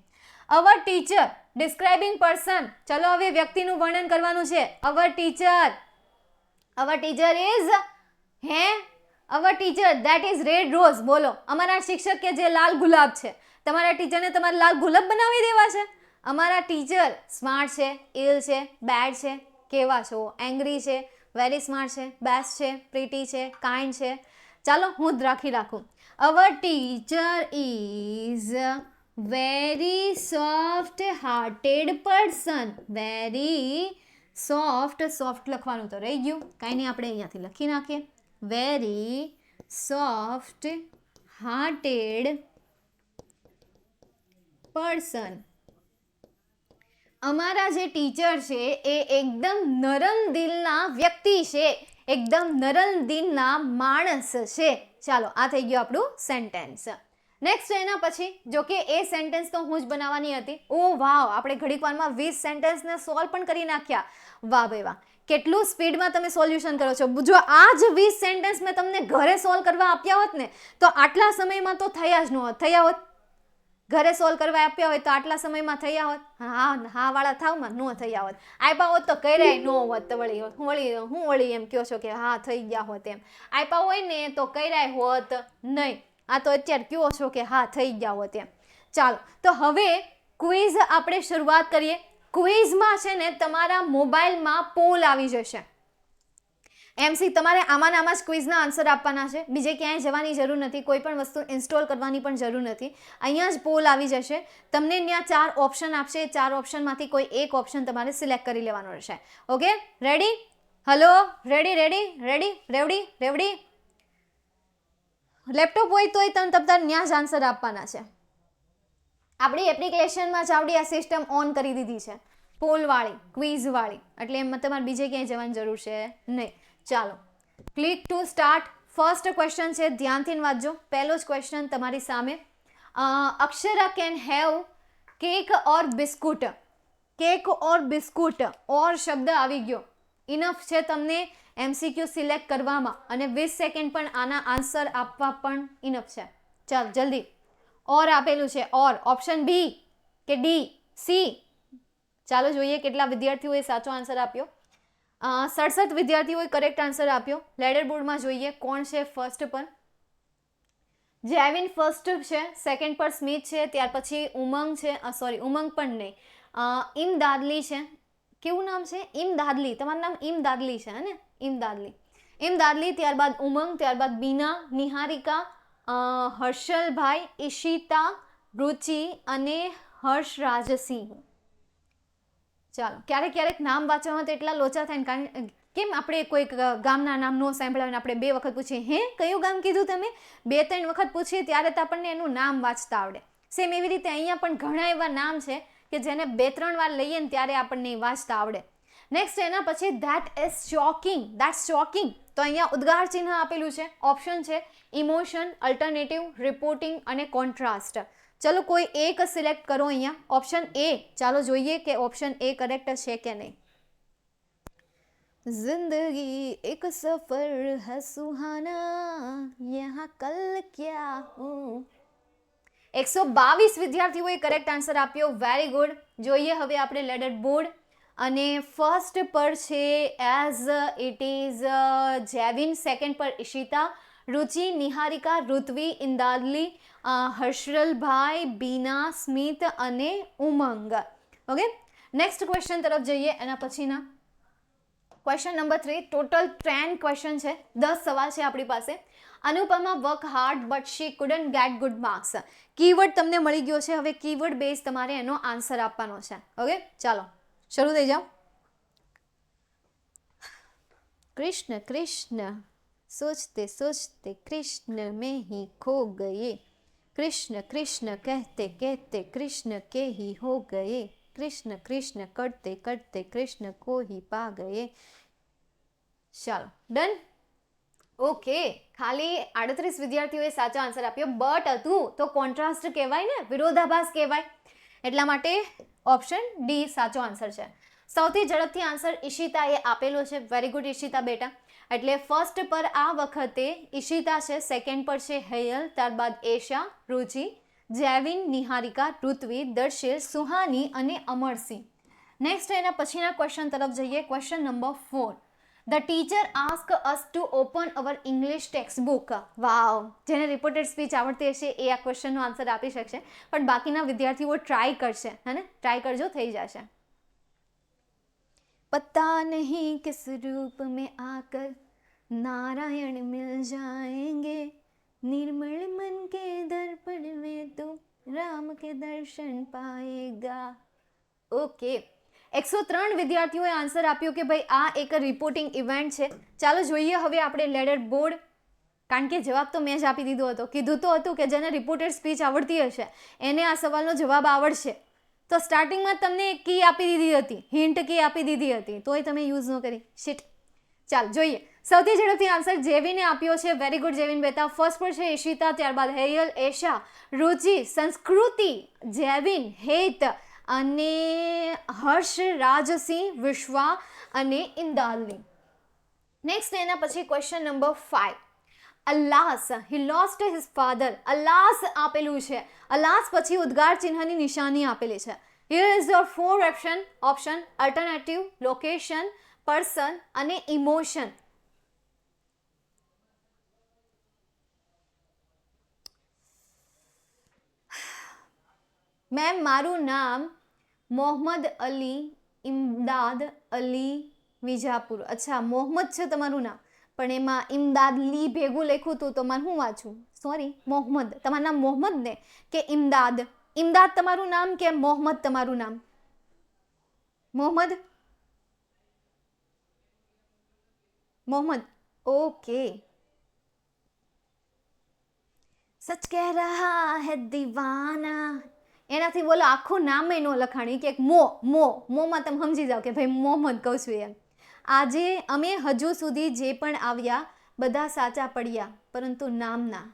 [SPEAKER 1] અવર ટીચર, ડિસ્ક્રાઇબિંગ પર્સન. ચલો હવે વ્યક્તિનું વર્ણન કરવાનું છે. અવર ટીચર ઇઝ, હે, our teacher that is red rose. બોલો, અમારા શિક્ષક કે જે લાલ ગુલાબ છે. તમારા ટીચરને તમારે લાલ ગુલાબ બનાવી દેવા છે? અમારા ટીચર સ્માર્ટ છે, ઇલ છે, બેડ છે, કેવા છો, એંગ્રી છે, વેરી સ્માર્ટ છે, બેસ્ટ છે, પ્રીટી છે, કાઇન્ડ છે. ચાલો હું જ રાખું. Our teacher is very soft hearted person. Very soft લખવાનું તો રહી ગયું, કાંઈ નહીં, આપણે અહીંયાથી લખી નાખીએ. Very soft hearted person. અમારા જે ટીચર છે એ એકદમ નરમ દિલના વ્યક્તિ છે, એકદમ નરમ દિલના માણસ છે. ચાલો, આ થઈ ગયું આપણું સેન્ટેન્સ. નેક્સ્ટ એના પછી, જો કે એ સેન્ટેન્સ તો હું જ બનાવવાની હતી. ઓ વાવ, આપણે ઘડીક વારમાં 20 સેન્ટેન્સને સોલ્વ પણ કરી નાખ્યા. વાહ ભાઈ વાહ, કેટલું સ્પીડમાં તમે સોલ્યુશન કરો છો. જો આ જ 20 સેન્ટેન્સ મેં તમને ઘરે સોલ્વ કરવા આપ્યા હોત ને તો આટલા સમયમાં તો થયા જ ન હોત. થયા હોત? ઘરે સોલ્વ કરવા આપ્યા હોય તો આટલા સમયમાં થયા હોત? હા વાળા થાવમાં ન થયા હોત. આપ્યા હોત તો કર્યા ન હોત. તો વળી એમ કહો છો કે હા થઈ ગયા હોત એમ. આપ્યા હોય ને તો કર્યા હોત નહીં. આ તો અત્યારે કહો છો કે હા થઈ ગયા હોત એમ. ચાલો, તો હવે ક્વિઝ આપણે શરૂઆત કરીએ. ક્વિઝમાં છે ને તમારા મોબાઈલમાં પોલ આવી જશે. MC તમારે આમાં જ ક્વિઝના આન્સર આપવાના છે. બીજે ક્યાંય જવાની જરૂર નથી. કોઈ પણ વસ્તુ ઇન્સ્ટોલ કરવાની પણ જરૂર નથી. અહીંયા જ પોલ આવી જશે. તમને ત્યાં 4 ઓપ્શન આપશે. 4 ઓપ્શનમાંથી કોઈ એક ઓપ્શન તમારે સિલેક્ટ કરી લેવાનો રહેશે. Okay, ready? Hello, ready? Laptop હોય તોય તમે ત્યાં જ આન્સર આપવાના છે. આપણી એપ્લિકેશનમાં જ આવડી આ સિસ્ટમ ઓન કરી દીધી છે, પોલવાળી, ક્વિઝવાળી. એટલે એમાં તમારે બીજે ક્યાંય જવાની જરૂર છે નહીં. ચાલો, click to start. First question છે, ધ્યાનથી વાંચજો. પહેલો જ ક્વેશ્ચન તમારી સામે. Akshara can have cake or biscuit. Cake or biscuit, or શબ્દ આવી ગયો. ઇનફ છે તમને MCQ સિલેક્ટ કરવામાં અને 20 સેકન્ડ પણ આના આન્સર આપવા પણ ઇનફ છે. ચાલ જલ્દી. ઓર આપેલું છે, ઓર ઓપ્શન બી કે ડી સી? ચાલો જોઈએ કેટલા વિદ્યાર્થીઓએ સાચો આન્સર આપ્યો. 67 વિદ્યાર્થીઓએ કરેક્ટ આન્સર આપ્યો. લેડર બોર્ડમાં જોઈએ કોણ છે ફર્સ્ટ પર. જેવિન ફર્સ્ટ છે, સેકન્ડ પર સ્મિત છે, ત્યાર પછી ઉમંગ છે, સોરી ઉમંગ પણ નહીં, ઇમદાદલી છે. કેવું નામ છે? ઇમદાદલી. તમારું નામ ઇમદાદલી છે ને? ઇમદાદલી, ત્યારબાદ ઉમંગ, ત્યારબાદ બીના, નિહારિકા, હર્ષલભાઈ, ઈશિતા, રુચિ અને હર્ષરાજસિંહ. ચાલો, ક્યારેક નામ વાંચવામાં તો એટલા લોચા થાય ને, કારણ કેમ આપણે કોઈક ગામના નામ ન સાંભળાવે ને આપણે 2 વખત પૂછીએ, હે કયું ગામ કીધું તમે? 2-3 વખત પૂછીએ ત્યારે તો આપણને એનું નામ વાંચતા આવડે. સેમ એવી રીતે અહીંયા પણ ઘણા એવા નામ છે કે જેને 2-3 વાર લઈએ ને ત્યારે આપણને વાંચતા આવડે. નેક્સ્ટ એના પછી ધેટ ઇઝ શોકિંગ. તો અહીંયા ઉદ્ગાર ચિહ્ન આપેલું છે. ઓપ્શન છે ઇમોશન, અલ્ટરનેટિવ, રિપોર્ટિંગ અને કોન્ટ્રાસ્ટ. ચલો કોઈ એક સિલેક્ટ કરો અહીંયા. Option A. ચાલો જોઈએ કે ઓપ્શન એ કરેક્ટ છે કે નહીં. जिंदगी एक सफर है सुहाना, यहाँ कल क्या हूँ. 122 વિદ્યાર્થીઓએ કરેક્ટ આન્સર આપ્યો. Very good. જોઈએ હવે આપણે લેડર બોર્ડ અને ફર્સ્ટ પર છે એઝ ઇટ ઇઝ જેવિન, સેકન્ડ પર ઈશિતા, રુચિ, નિહારિકા, ઋત્વી, ઇન્દાદલી, હર્ષલભાઈ, બીના, સ્મિત અને ઉમંગ. ઓકે, નેક્સ્ટ ક્વેશ્ચન તરફ જઈએ. એના પછીના ક્વેશ્ચન નંબર 3. ટોટલ 10 ક્વેશ્ચન છે, 10 સવાલ છે આપણી પાસે. Anupama work hard but she couldn't get good marks. Keyword તમને મળી ગયો છે. હવે કીવર્ડ બેઝ તમારે એનો આન્સર આપવાનો છે. ઓકે, ચાલો શરૂ થઈ જાઓ. कृष्ण कृष्ण सोचते सोचते कृष्ण में ही खो गए, कृष्ण कृष्ण कहते कहते कृष्ण के ही हो गए, कृष्ण कृष्ण करते करते कृष्ण को ही पा गए. ચાલો ડન. ઓકે, ખાલી 38 વિદ્યાર્થીઓએ સાચો આન્સર આપ્યો. બટ હતું તો કોન્ટ્રાસ્ટ કહેવાય ને, વિરોધાભાસ કહેવાય. એટલા માટે ઓપ્શન ડી સાચો આન્સર છે. સૌથી ઝડપથી આન્સર ઈશિતાએ આપેલો છે. વેરી ગુડ ઈશિતા બેટા. એટલે ફર્સ્ટ પર આ વખતે ઈશિતા છે, સેકન્ડ પર છે હેયલ, ત્યારબાદ એશા, રુચિ, જેવિન, નિહારિકા, ઋત્વી, દર્શિલ, સુહાની અને અમરસિંહ. નેક્સ્ટ એના પછીના ક્વેશ્ચન તરફ જઈએ. Question number 4. The teacher asked us to open our English textbook. વાવ, જેને રિપોર્ટેડ સ્પીચ આવડતી હશે એ આ ક્વેશ્ચનનો આન્સર આપી શકશે, પણ બાકીના વિદ્યાર્થીઓ ટ્રાય કરશે. હે ને, ટ્રાય કરજો, થઈ જશે. पता नहीं किस रूप में आकर नारायण मिल जाएंगे, निर्मल मन के दर्पण में तू राम के दर्शन पाएगा. ઓકે, 103 વિદ્યાર્થીઓએ આન્સર આપ્યો કે ભાઈ આ એક રિપોર્ટિંગ ઇવેન્ટ છે. ચાલો જોઈએ હવે આપણે લેડર બોર્ડ. કારણ કે જવાબ તો મેં જ આપી દીધો હતો. કીધું તો હતું કે જેને રિપોર્ટેડ સ્પીચ આવડતી હશે એને આ સવાલનો જવાબ આવડશે. તો સ્ટાર્ટિંગમાં તમને એક કી આપી દીધી હતી, હિન્ટ કી આપી દીધી હતી, તોય તમે યુઝ ન કરી. શિટ. ચાલ જોઈએ. સૌથી ઝડપથી આન્સર જેવિને આપ્યો છે. વેરી ગુડ જેવિન બેટા. ફર્સ્ટ પર છે ઈશિતા, ત્યારબાદ હેયલ, એશા, રુચિ, સંસ્કૃતિ, જેવિન, હેત અને હર્ષ, રાજસિંહ, વિશ્વા અને ઇન્દાલની. નેક્સ્ટ એના પછી question number 5. Alas, he lost his father. Alas આપેલું છે. અલ્લાસ પછી ઉદ્ગાર ચિહ્નની નિશાની આપેલી છે. Here is your 4 option. Option alternative, location, person અને ઇમોશન. મેમ મારું નામ મોહમ્મદ અલી ઇમદાદ અલી વિજાપુર. અચ્છા, મોહમ્મદ છે તમારું નામ, પણ એમાં ઇમદાદ લી ભેગું લખ્યું હતું તો મારે શું વાંચું? સોરી, મોહમ્મદ. તમારું નામ મોહમ્મદ ને કે ઇમદાદ? ઇમદાદ તમારું નામ કે મોહમ્મદ તમારું નામ? મોહમ્મદ. મોહમ્મદ. ઓકે. સચ કહ રહા હૈ દીવાના. એનાથી બોલો આખું નામ ન લખાણી કે મોમાં તમે સમજી જાઓ કે ભાઈ મોહમ્મદ કહું છું એમ. આજે અમે હજુ સુધી જે પણ આવ્યા બધા સાચા પડ્યા પરંતુ નામના.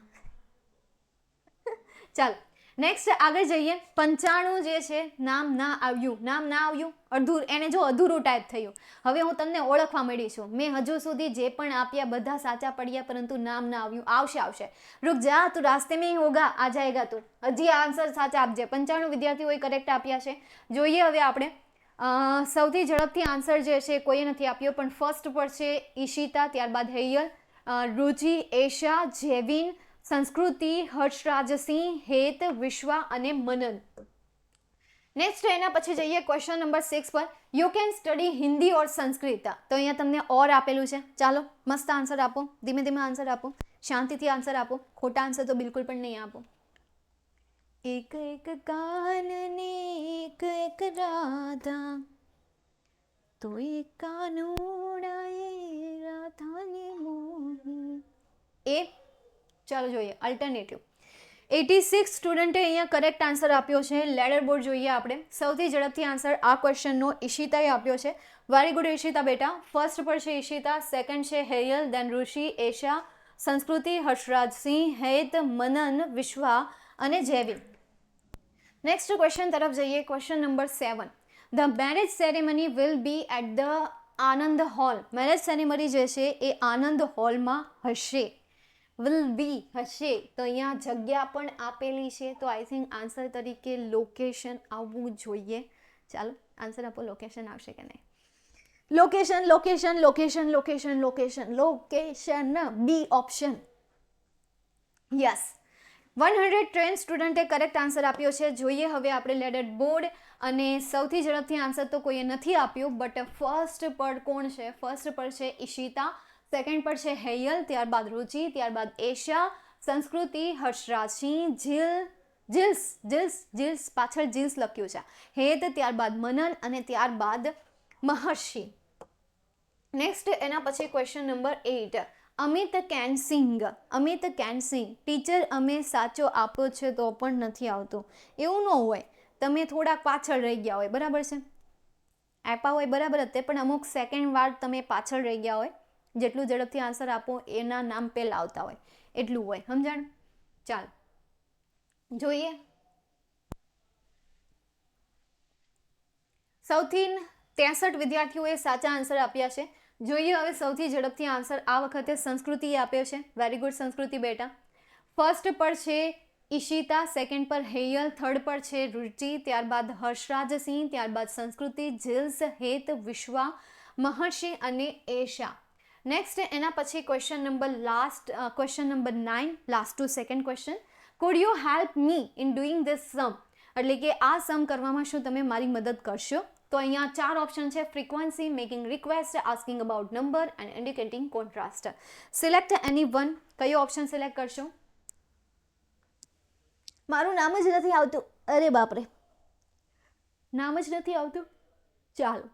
[SPEAKER 1] ચાલ નેક્સ્ટ આગળ જઈએ. 95 જે છે નામ ના આવ્યું અડધું, એને જો અધૂરું ટાઈપ થયું. હવે હું તમને ઓળખવા મળી છું. મેં હજુ સુધી જે પણ આપ્યા બધા સાચા પડ્યા, પરંતુ નામ ના આવ્યું. આવશે. રૂક જા, તું રાસ્તે में ही होगा, आ जाएगा તું. હજી આન્સર સાચા આપજે. 95 વિદ્યાર્થીઓએ કરેક્ટ આપ્યા છે. જોઈએ હવે આપણે સૌથી ઝડપથી આન્સર જે છે કોઈએ નથી આપ્યો, પણ ફર્સ્ટ પર છે ઈશિતા, ત્યારબાદ હેયલ, રુચિ, એશા, જેવિન, સંસ્કૃતિ, હર્ષરાજસિંહ, હેત, વિશ્વા અને મનન. નેક્સ્ટ એના પછી જઈએ ક્વેશ્ચન નંબર 6 પર. યુ કેન સ્ટડી હિન્દી ઓર સંસ્કૃત. તો અહીંયા તમને ઓર આપેલું છે. ચાલો મસ્ત આન્સર આપો, ધીમે ધીમે આન્સર આપો, શાંતિથી આન્સર આપો, ખોટા આન્સર તો બિલકુલ પણ નહીં આપો. એક એક કાનને એક એક રાધા, તો એક કાનુડાએ રાધાને મોહી. એ ચાલો જોઈએ અલ્ટરનેટિવ. 86 સ્ટુડન્ટે અહીંયા કરેક્ટ આન્સર આપ્યો છે. લેડર બોર્ડ જોઈએ આપણે. સૌથી ઝડપથી આન્સર આ ક્વેશ્ચનનો ઈશિતાએ આપ્યો છે. વેરી ગુડ ઈશિતા બેટા. ફર્સ્ટ પર છે ઈશિતા, સેકન્ડ છે હેયલ, દેન ઋષિ, એશા, સંસ્કૃતિ, હર્ષરાજસિંહ, હેત, મનન, વિશ્વા અને જેવિન. નેક્સ્ટ ક્વેશ્ચન તરફ જઈએ. Question number 7. The marriage ceremony will be at the Anand hall. Marriage ceremony જે છે એ આનંદ હોલમાં હશે. વિલ બી હશે, તો અહીંયા જગ્યા પણ આપેલી છે, તો આઈ થિંક આન્સર તરીકે લોકેશન આવવું જોઈએ. ચાલો આન્સર આપો, લોકેશન આવશે કે નહીં. Location B option. યસ, 110 સ્ટુડન્ટે કરેક્ટ આન્સર આપ્યો છે. જોઈએ હવે આપણે લેડર બોર્ડ. અને સૌથી ઝડપથી આન્સર તો કોઈએ નથી આપ્યો, બટ ફર્સ્ટ પર કોણ છે? ફર્સ્ટ પર છે ઈશિતા, સેકન્ડ પર છે હેયલ, ત્યારબાદ રુચિ, ત્યારબાદ એશા, સંસ્કૃતિ, હર્ષરાજસિંહ, જીલ્સ પાછળ જીલ્સ લખ્યું છે, હેત, ત્યારબાદ મનન અને ત્યારબાદ મહર્ષિ. નેક્સ્ટ એના પછી question number 8. Amit can sing. Teacher અમે સાચો આપ્યો છે તો પણ નથી આવતું. એવું ન હોય, તમે થોડાક પાછળ રહી ગયા હોય, બરાબર છે? આપ્યા હોય બરાબર જ, તે પણ અમુક સેકન્ડ વાર તમે પાછળ રહી ગયા હોય. જેટલું ઝડપથી આન્સર આપો એના નામ પહેલાં આવતા હોય એટલું હોય, સમજાણ? ચાલ જોઈએ. સૌથી 63 વિદ્યાર્થીઓએ સાચા આન્સર આપ્યા છે. જોઈએ હવે સૌથી ઝડપથી આન્સર આ વખતે સંસ્કૃતિએ આપ્યો છે. વેરી ગુડ સંસ્કૃતિ બેટા. ફર્સ્ટ પર છે ઈશિતા, સેકન્ડ પર હેયલ, થર્ડ પર છે રુચિ, ત્યારબાદ હર્ષરાજસિંહ, ત્યારબાદ સંસ્કૃતિ, જીલ્સ, હેત, વિશ્વા, મહર્ષિ અને એશા. નેક્સ્ટ એના પછી question number 9, last two second question. Could you help me in doing this sum. એટલે કે આ સમ કરવામાં શું તમે મારી મદદ કરશો? તો અહીંયા 4 ઓપ્શન છે: frequency, making request, asking about number and indicating contrast. Select any one. કયો ઓપ્શન સિલેક્ટ કરશો? મારું નામ જ નથી આવતું. અરે બાપરે, નામ જ નથી આવતું. ચાલો,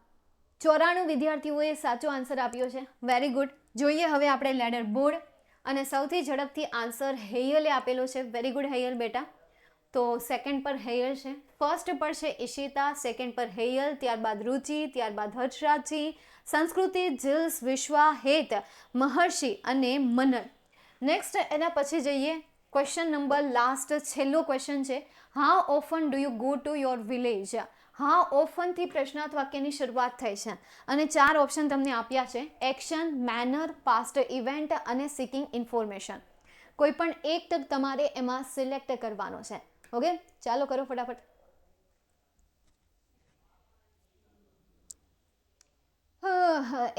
[SPEAKER 1] 94 વિદ્યાર્થીઓએ સાચો આન્સર આપ્યો છે. Very good. જોઈએ હવે આપણે લેડર બોર્ડ. અને સૌથી ઝડપથી આન્સર હેયલે આપેલો છે. વેરી ગુડ હેયલ બેટા. તો સેકન્ડ પર હેયલ છે, ફર્સ્ટ પર છે ઈશિતા, સેકન્ડ પર હેયલ, ત્યારબાદ રુચિ, ત્યારબાદ હર્ષરાજસિંહ, સંસ્કૃતિ, જીલ્સ, વિશ્વા, હેત, મહર્ષિ અને મનન. નેક્સ્ટ એના પછી જઈએ ક્વેશ્ચન નંબર લાસ્ટ, છેલ્લો ક્વેશ્ચન છે. How often do you go to your village. હા ઓફનથી પ્રશ્નાર્થ વાક્યની શરૂઆત થાય છે અને 4 ઓપ્શન તમને આપ્યા છે: એક્શન, મેનર, પાસ્ટ ઇવેન્ટ અને સિકિંગ ઇન્ફોર્મેશન. કોઈ પણ એક તમારે એમાં સિલેક્ટ કરવાનો છે. ઓકે, ચાલો કરો ફટાફટ.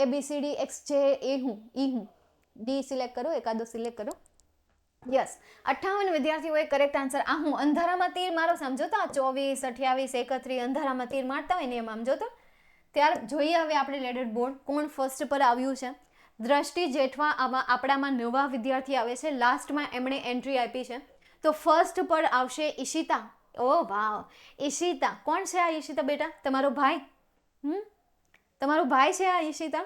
[SPEAKER 1] ABCD XJ ઈ હું ડી સિલેક્ટ કરો, એકાદો સિલેક્ટ કરો. યસ, 58 વિદ્યાર્થીઓએ કરેક્ટ આન્સર. આ હું અંધારામાં તીર મારો, સમજો તો 24, 28, 31 અંધારામાં તીર મારતા હોય ને એમ સમજો તો. ત્યારે જોઈએ હવે આપણે લેડર બોર્ડ કોણ ફર્સ્ટ પર આવ્યું છે. દ્રષ્ટિ જેઠવા આપણામાં નવા વિદ્યાર્થી આવે છે, લાસ્ટમાં એમણે એન્ટ્રી આપી છે. તો ફર્સ્ટ પર આવશે ઈશિતા. ઓ વાવ, ઈશિતા. કોણ છે આ ઈશિતા બેટા? તમારો ભાઈ? તમારો ભાઈ છે આ ઈશિતા?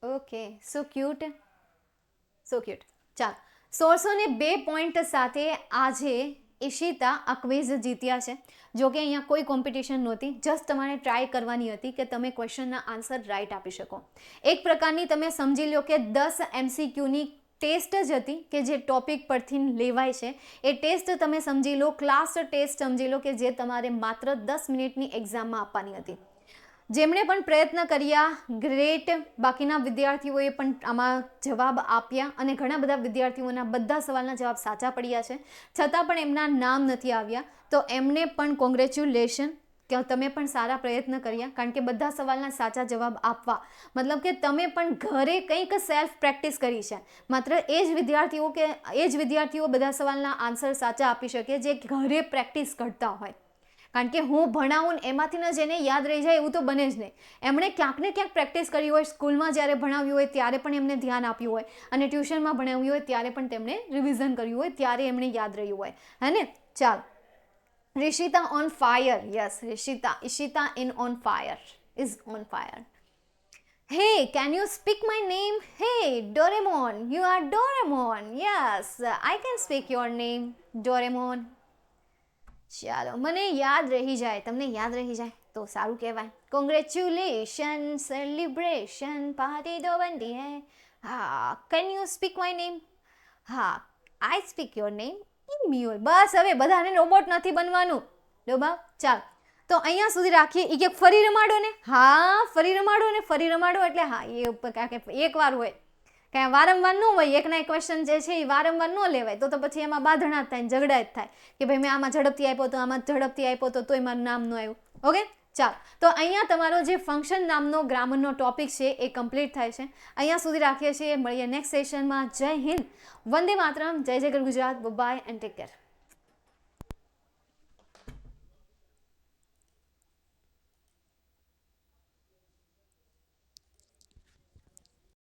[SPEAKER 1] ઓકે, સો ક્યુટ. ચાલ, 102 પોઈન્ટ સાથે આજે ઈશિતા આ ક્વિઝ જીત્યા છે. જો કે અહીંયા કોઈ કોમ્પિટિશન નહોતી, જસ્ટ તમારે ટ્રાય કરવાની હતી કે તમે ક્વેશ્ચનના આન્સર રાઈટ આપી શકો. એક પ્રકારની તમે સમજી લો કે 10 MCQની ટેસ્ટ જ હતી કે જે ટોપિક પરથી લેવાય છે. એ ટેસ્ટ તમે સમજી લો, ક્લાસ ટેસ્ટ સમજી લો કે જે તમારે માત્ર 10 મિનિટની એક્ઝામમાં આપવાની હતી. જેમણે પણ પ્રયત્ન કર્યા ગ્રેટ, બાકીના વિદ્યાર્થીઓએ પણ આમાં જવાબ આપ્યા અને ઘણા બધા વિદ્યાર્થીઓના બધા સવાલના જવાબ સાચા પડ્યા છે, છતાં પણ એમના નામ નથી આવ્યા. તો એમને પણ કોંગ્રેચ્યુલેશન કે તમે પણ સારા પ્રયત્ન કર્યા, કારણ કે બધા સવાલના સાચા જવાબ આપવા મતલબ કે તમે પણ ઘરે કંઈક સેલ્ફ પ્રેક્ટિસ કરી છે. માત્ર એ જ વિદ્યાર્થીઓ બધા સવાલના આન્સર સાચા આપી શકે જે ઘરે પ્રેક્ટિસ કરતા હોય. કારણ કે હું ભણાવું ને એમાંથી ન જેને યાદ રહી જાય એવું તો બને જ નહીં. એમણે ક્યાંક ને ક્યાંક પ્રેક્ટિસ કરી હોય, સ્કૂલમાં જ્યારે ભણાવ્યું હોય ત્યારે પણ એમને ધ્યાન આપ્યું હોય, અને ટ્યુશનમાં ભણાવ્યું હોય ત્યારે પણ તેમણે રિવિઝન કર્યું હોય, ત્યારે એમને યાદ રહ્યું હોય, હે ને. ચાલો, Rishita on fire. Yes, Ishita in on fire is on fire. Hey, can you speak my name? Hey, Doraemon. You are Doraemon. Yes, I can speak your name, Doraemon. ચાલો, મને યાદ રહી જાય, તમને યાદ રહી જાય તો સારું કહેવાય. કોંગ્રેચ્યુલેશન, સેલિબ્રેશન, પાર્ટી તો બનતી હે. હા, can you speak my name? હા, આઈ સ્પીક યોર નેમ ઇમ્યુલ. બસ હવે બધાને રોબોટ નથી બનવાનું. ડોબા, ચાલ તો અહીંયા સુધી રાખીએ. એ કે ફરી રમાડો ને? હા, ફરી રમાડો એટલે હા, એ એકવાર હોય, કાંઈ વારંવાર ન હોય. એકના એક ક્વેશ્ચન જે છે એ વારંવાર ન લેવાય, તો પછી એમાં બાંધણા જ થાય, ઝઘડા જ થાય કે ભાઈ મેં આમાં ઝડપથી આપ્યો તો આમાં ઝડપથી આપ્યો તો તોય મારું નામ ન આવ્યું. ઓકે, ચાલ તો અહીંયા તમારો જે ફંક્શન નામનો ગ્રામરનો ટોપિક છે એ કમ્પ્લીટ થાય છે. અહીંયા સુધી રાખીએ છીએ. મળીએ નેક્સ્ટ સેશનમાં. જય હિન્દ, વંદે માતરમ, જય જય Gujarat, bye and take care.